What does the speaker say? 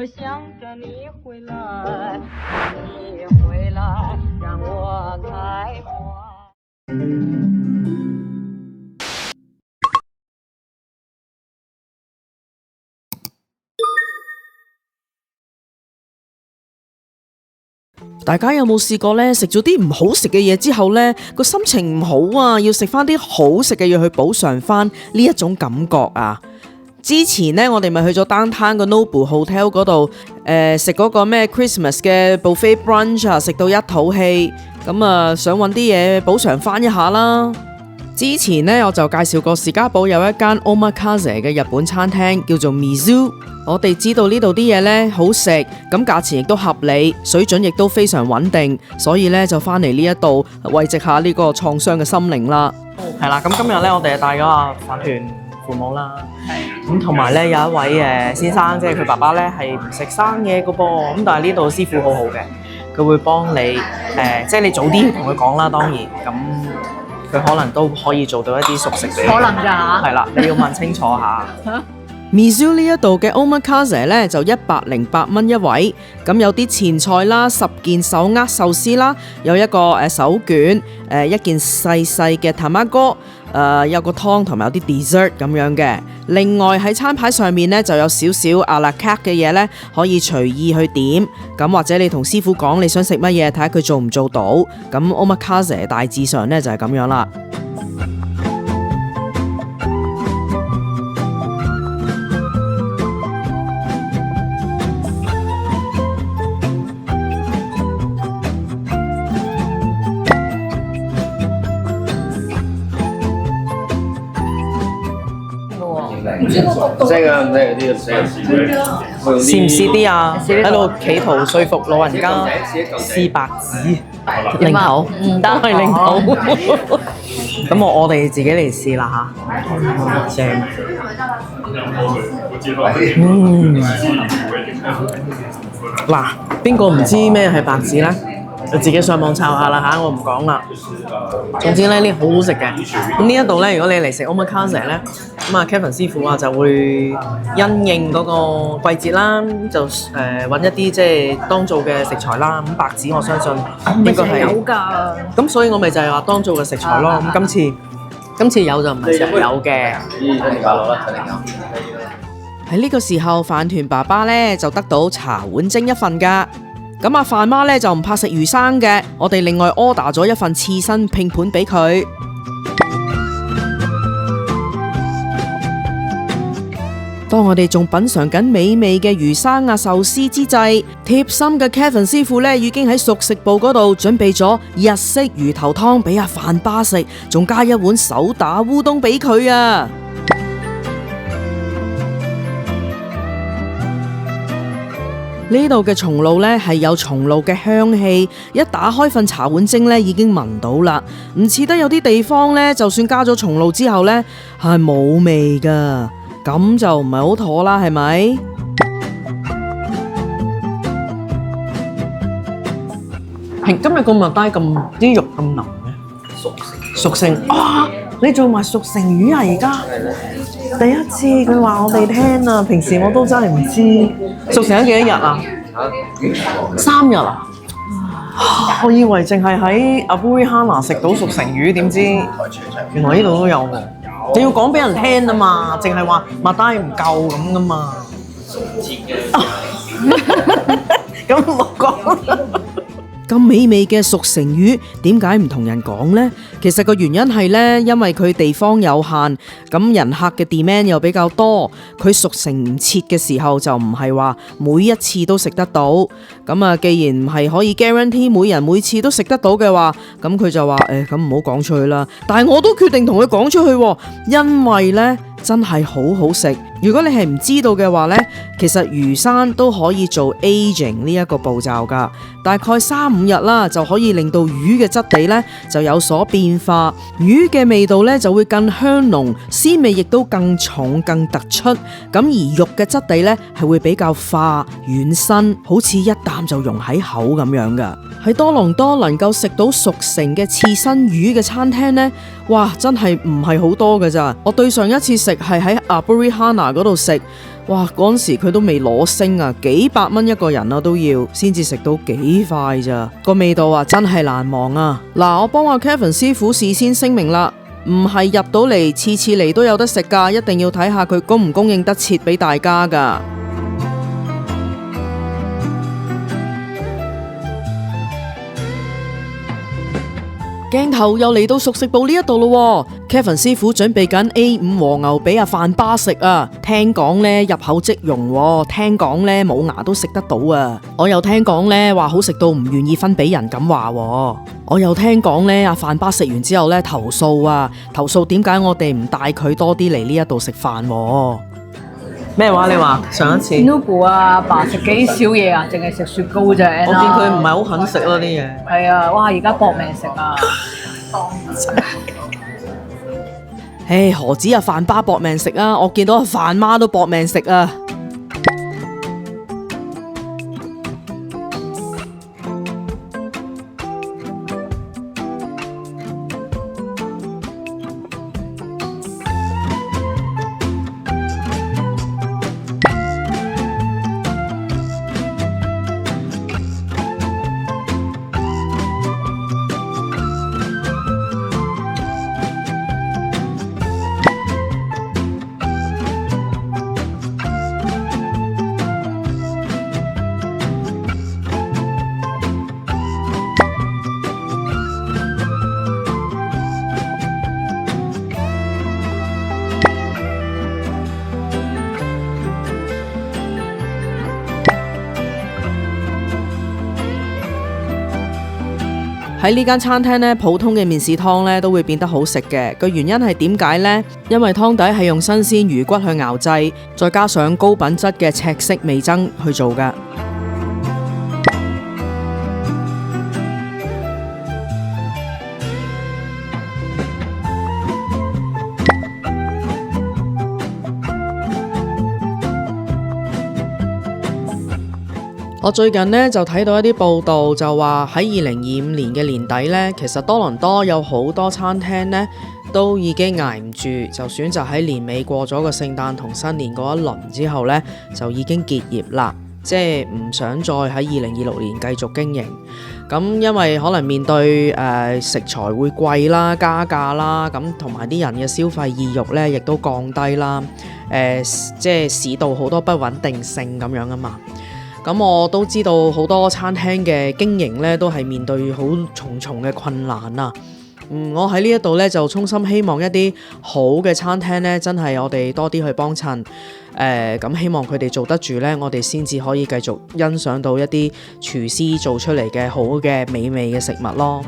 我想着你回来，你回来让我开怀。大家有冇試過呢？食咗啲唔好食嘅嘢之後呢，個心情唔好啊，要食翻啲好食嘅嘢去補償翻呢一種感覺啊！之前呢，我哋咪去咗 Downtown 個 Noble Hotel 嗰度，食嗰個咩 Christmas 嘅 buffet brunch 啊，食到一肚氣，咁啊想揾啲嘢補償翻一下啦。之前呢，我就介紹過士嘉堡有一間 Omakase 嘅日本餐廳叫做 Mizu。我哋知道呢度啲嘢呢好食，咁價錢亦都合理，水準亦都非常穩定，所以呢就翻嚟呢一度慰藉下呢個創傷嘅心靈啦。係啦，咁今日呢，我哋帶咗阿飯團父母啦，咁同埋呢有一位先生，即係佢爸爸呢係唔食生嘢嘅噃，咁但係呢度師傅好好嘅，佢會幫你即係你早啲同佢講啦，當然咁佢可能都可以做到一啲熟食俾你。可能㗎嚇。係啦，你要問清楚下。Mizu 呢一度嘅 Omakase 咧就108蚊一位，咁有啲前菜啦，10件手握壽司啦，有一個手卷，一件細細嘅 tamago，有個湯同埋有啲 dessert 咁樣嘅。另外喺餐牌上面咧就有少少 à la carte 嘅嘢咧，可以隨意去點。咁或者你同師傅講你想食乜嘢，睇下佢做唔做到。咁 Omakase 大致上咧就係咁樣啦。試唔試啲啊？喺度企圖說服老人家試白紙，零頭唔得，係零頭。咁我哋自己嚟試啦嚇，正。嗱，邊個唔知咩係白紙咧？就自己上網抄下啦嚇，我唔講啦。總之咧，呢好好食嘅。咁呢一度咧，如果你嚟食 Omakase 咧，咁啊 Kevin 師傅啊就會因應嗰個季節啦，就揾一啲即係當造嘅食材啦。咁白紙我相信應該係有㗎。咁所以我咪就係話當造嘅食材咯。咁今次有就唔係成日有嘅。喺呢個時候，飯團爸爸咧就得到茶碗蒸一份㗎。咁阿飯媽咧就唔怕食魚生嘅，我哋另外 order 咗一份刺身拼盤俾佢。當我哋仲品嘗緊美味嘅魚生啊壽司之際，貼心嘅 Kevin 師傅咧已經喺熟食部嗰度準備咗日式魚頭湯俾阿飯爸食，仲加一碗手打烏冬俾佢啊！呢度嘅松露呢係有松露嘅香氣，一打開份茶碗蒸呢已經聞到啦，唔似得有啲地方呢，就算加咗松露之後呢係冇味噶，咁就唔係好妥啦，係咪？今日個麥帶咁啲肉咁腍嘅，熟成啊！你做埋熟成魚啊？而家第一次佢話我哋聽啊，平時我都真係唔知。熟成咗幾多日啊？3日啊！我以為淨係喺 Aburihana 食到熟成魚，點知原來呢度都有喎。你要講俾人聽啊嘛，淨係話麥帶唔夠咁噶嘛。咁冇講。咁美味嘅熟成魚點解唔同人講呢？其實個原因係呢，因為佢地方有限，咁人客嘅 demand 又比較多，佢熟成唔切嘅時候就唔係話每一次都食得到。咁啊，既然唔係可以 guarantee 每人每次都食得到嘅話，咁佢就話咁唔好講出去啦。但係我都決定同佢講出去，因為呢真係好好食。如果你係唔知道嘅話呢，其實魚生都可以做 aging 呢一個步驟噶，大概3-5日啦，就可以令到魚嘅質地呢就有所變化，魚嘅味道呢就會更香濃，鮮味亦都更重更突出。咁而肉嘅質地呢係會比較化軟身，好似一啖就溶喺口咁樣噶。喺多倫多能夠食到熟成嘅刺身魚嘅餐廳呢，哇，真係唔係好多㗎咋。我對上一次食係喺 Aburihana 嗰度食，哇！嗰陣時佢都未攞星啊，幾百蚊一個人啊都要，先至食到幾塊咋，個味道啊真係難忘啊！嗱，我幫阿 Kevin 師傅事先聲明啦，唔係入到嚟次次嚟都有得食噶，一定要睇下佢供唔供應得切俾大家噶。鏡頭又嚟到熟食部呢一度咯，Kevin 師傅準備緊 A5 和牛俾阿飯巴食啊！聽講呢入口即溶，聽講呢冇牙都食得到啊！我又聽講呢話好食到唔願意分俾人咁話，我又聽講呢阿飯巴食完之後呢投訴啊，投訴點解我哋唔帶佢多啲嚟呢一度食飯？咩話？你話上一次Nobu 啊，爸食幾少嘢啊？淨係食雪糕啫。我見佢唔係好肯食咯啲嘢。係啊，哇！而家搏命食啊！唉，何止阿飯巴搏命食啊？我見到阿飯媽都搏命食啊！喺呢間餐廳呢，普通嘅麵豉湯呢都會變得好食嘅。個原因係點解呢？因為湯底係用新鮮魚骨去熬製，再加上高品質嘅赤色味噌去做㗎。我最近呢就睇到一啲報道，就話喺2025年嘅年底呢，其實多倫多有好多餐廳呢都已經捱唔住，就選擇喺年尾過咗個聖誕同新年嗰一輪之後呢，就已經結業啦，即係唔想再喺2026年繼續經營。咁因為可能面對食材會貴啦、加價啦，咁同埋啲人嘅消費意欲呢亦都降低啦。即係市道好多不穩定性咁樣啊嘛。咁我都知道好多餐廳嘅經營咧，都係面對好重重嘅困難啊！我喺呢一度咧就衷心希望一啲好嘅餐廳咧，真係我哋多啲去幫襯。咁希望佢哋做得住咧，我哋先至可以繼續欣賞到一啲廚師做出嚟嘅好嘅美味嘅食物咯。